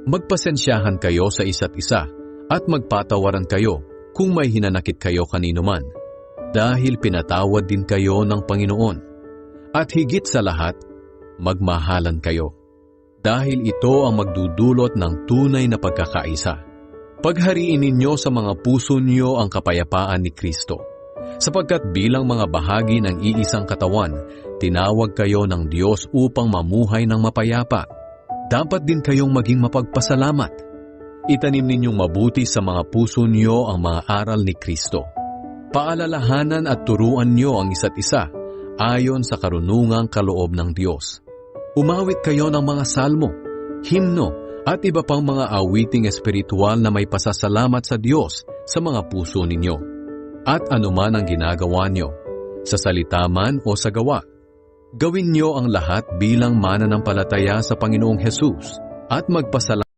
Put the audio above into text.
Magpasensyahan kayo sa isa't isa at magpatawaran kayo kung may hinanakit kayo kanino man, dahil pinatawad din kayo ng Panginoon. At higit sa lahat, magmahalan kayo, dahil ito ang magdudulot ng tunay na pagkakaisa. Paghariin ninyo sa mga puso niyo ang kapayapaan ni Kristo, sapagkat bilang mga bahagi ng iisang katawan, tinawag kayo ng Diyos upang mamuhay ng mapayapa. Dapat din kayong maging mapagpasalamat. Itanim ninyong mabuti sa mga puso niyo ang mga aral ni Kristo. Paalalahanan at turuan niyo ang isa't isa ayon sa karunungang kaloob ng Diyos. Umawit kayo ng mga salmo, himno, at iba pang mga awiting espiritual na may pasasalamat sa Diyos sa mga puso ninyo. At anuman ang ginagawa nyo, sa salita man o sa gawa, gawin nyo ang lahat bilang mananampalataya sa Panginoong Hesus at magpasalamat